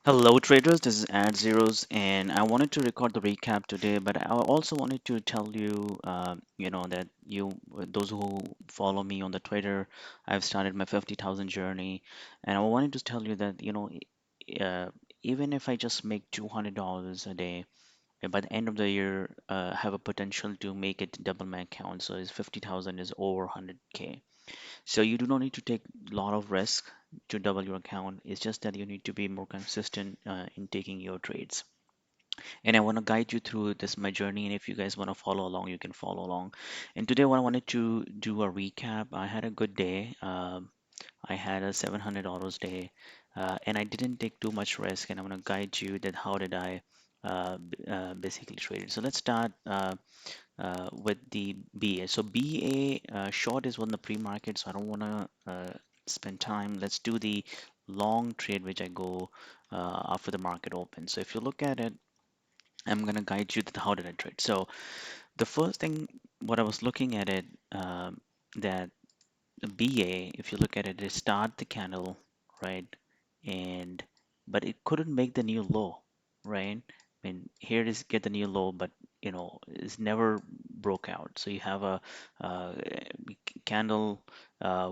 Hello traders, this is Ad Zeros, and I wanted to record the recap today, but I also wanted to tell you, that those who follow me on the Twitter, I've started my 50,000 journey, and I wanted to tell you that, uh, even if I just make $200 a day, by the end of the year, have a potential to make it double my account. So it's 50,000 is over 100K. So you do not need to take a lot of risk to double your account. It's just that you need to be more consistent in taking your trades. And I want to guide you through this my journey. And if you guys want to follow along, you can follow along. And today, what I wanted to do a recap. I had a good day. I had a $700 day, and I didn't take too much risk. And I'm going to guide you that how did I basically trade it. So let's start. With the BA. So BA short is on the pre-market, so I don't want to spend time. Let's do the long trade, which I go after the market opens. So if you look at it, I'm going to guide you to how did I trade. So the first thing, what I was looking at it, that the BA, if you look at it, it start the candle, right? And but it couldn't make the new low, right? I mean, here it is get the new low, but it's never broke out. So you have a candle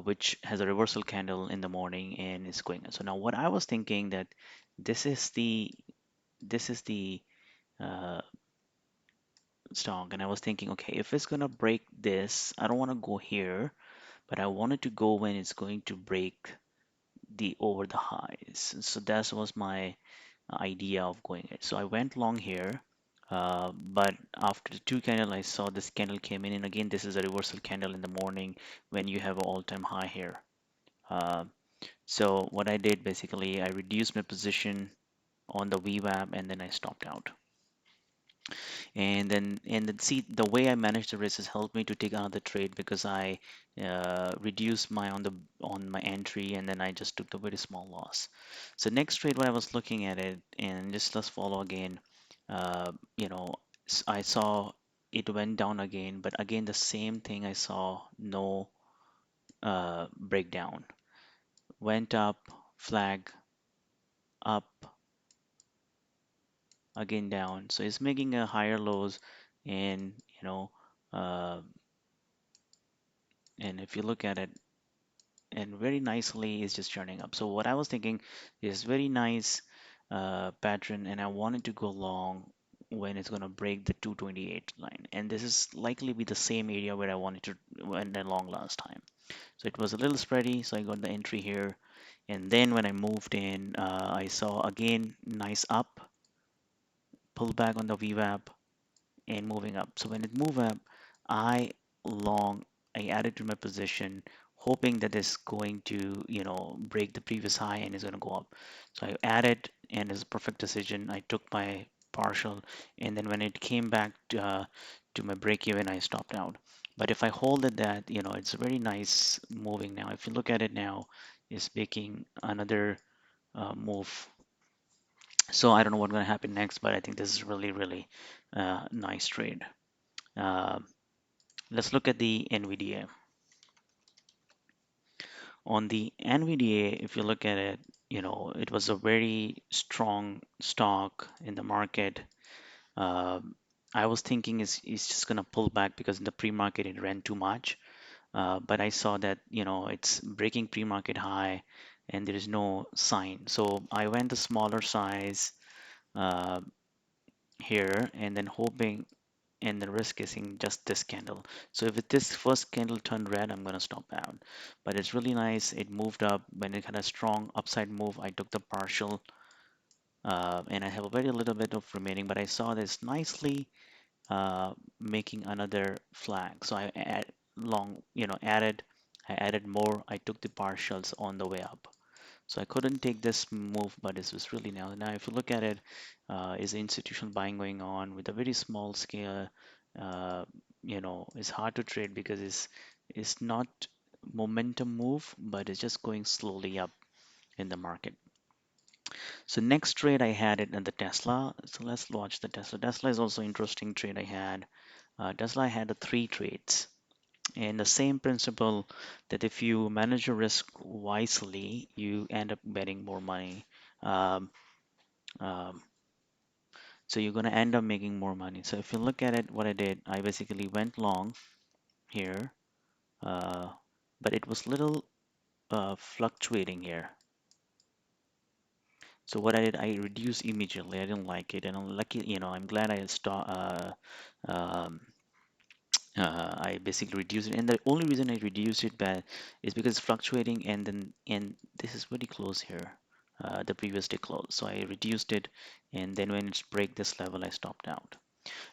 which has a reversal candle in the morning and it's going. So now what I was thinking that this is the this is the uh, stock, and I was thinking, okay, if it's gonna break this, I don't want to go here, but I wanted to go when it's going to break the over the highs. So that was my idea of going it. So I went long here, but after the two candle, I saw this candle came in, and again, this is a reversal candle in the morning when you have an all-time high here. Uh, so what I did basically, I reduced my position on the VWAP and then I stopped out. And then see the way I manage the risk has helped me to take another trade because I reduced my on my entry and then I just took the very small loss. So next trade when I was looking at it and just let's follow again, uh, you know I saw it went down again, but again the same thing, I saw no breakdown. Went up, flag, up, again down. So it's making a higher lows, and uh, and if you look at it, and very nicely is just turning up. So what I was thinking is very nice pattern, and I wanted to go long when it's going to break the 228 line, and this is likely be the same area where I wanted to went long last time. So it was a little spready, so I got the entry here, and then when I moved in, I saw again nice up, pull back on the VWAP, and moving up. So when it moved up, I long, I added to my position, hoping that it's going to, break the previous high and is going to go up. So I added, and it's a perfect decision. I took my partial, and then when it came back to my break even, I stopped out. But if I hold it that, it's very nice moving now. If you look at it now, it's making another move. So I don't know what's going to happen next, but I think this is really, really nice trade. Uh, let's look at the NVDA. On the NVDA, if you look at it, it was a very strong stock in the market. Um I was thinking it's just going to pull back because in the pre-market it ran too much. But I saw that, it's breaking pre-market high and there is no sign. So I went the smaller size uh, here and then hoping, and the risk is in just this candle. So if this first candle turned red, I'm going to stop out. But it's really nice. It moved up. When it had a strong upside move, I took the partial, and I have a very little bit of remaining, but I saw this nicely making another flag. So I add long, added, I added more. I took the partials on the way up. So I couldn't take this move, but this was really now. Now, if you look at it, is institutional buying going on with a very small scale. Uh, it's hard to trade because it's not momentum move, but it's just going slowly up in the market. So next trade I had it in the Tesla. So let's watch the Tesla. Tesla is also interesting trade I had. Tesla I had three trades. And the same principle that if you manage your risk wisely, you end up betting more money. Um, Um, so you're going to end up making more money. So if you look at it, what I did, I basically went long here, uh, but it was little fluctuating here. So what I did, I reduced immediately. I didn't like it, and I'm lucky, I'm glad I stopped. Um, I basically reduced it, and the only reason I reduced it is because it's fluctuating, and this is pretty close here, the previous day close. So I reduced it, and then when it's break this level, I stopped out.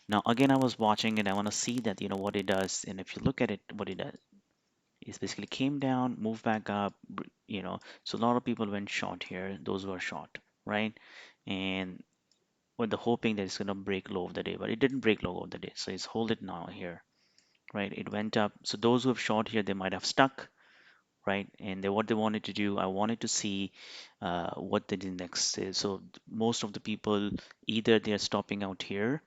Now again, I was watching it. I want to see that what it does, and if you look at it, what it does is basically came down, moved back up. So a lot of people went short here. Those who are short, right? And with the hoping that it's gonna break low of the day, but it didn't break low of the day. So it's hold it now here, right? It went up. So those who have short here, they might have stuck, right? And what they wanted to do, I wanted to see what the index is. So most of the people either they are stopping out here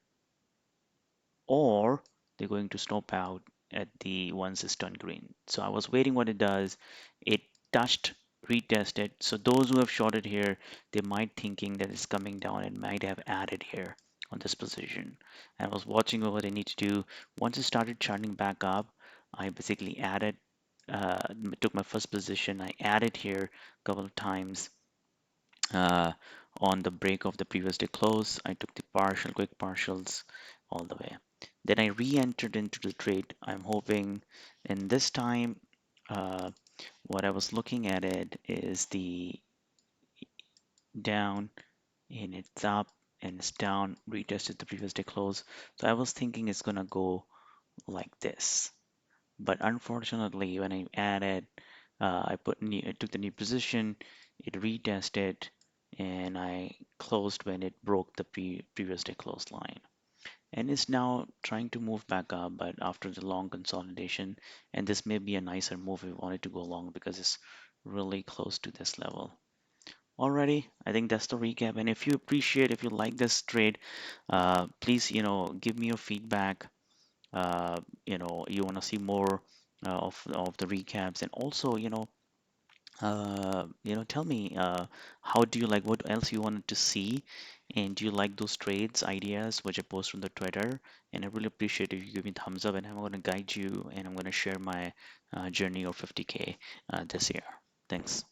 or they're going to stop out at the once it's turned green. So I was waiting what it does. It touched, retested. So those who have shorted here, they might thinking that it's coming down and might have added here on this position. I was watching what they need to do. Once it started charting back up, I basically added, took my first position. I added here a couple of times uh, on the break of the previous day close. I took the quick partials all the way. Then I re-entered into the trade. I'm hoping, and this time, uh, what I was looking at it is the down and it's up and it's down, retested the previous day close. So I was thinking it's gonna go like this. But unfortunately, when I added, I took the new position, it retested, and I closed when it broke the previous day close line. And it's now trying to move back up, but after the long consolidation, and this may be a nicer move if we wanted to go long because it's really close to this level. Alrighty, I think that's the recap. And if you like this trade, please, give me your feedback. You want to see more of the recaps, and also tell me how do you like what else you wanted to see, and do you like those trades ideas which I post on the Twitter? And I really appreciate if you give me thumbs up, and I'm going to guide you, and I'm going to share my journey of 50K this year. Thanks.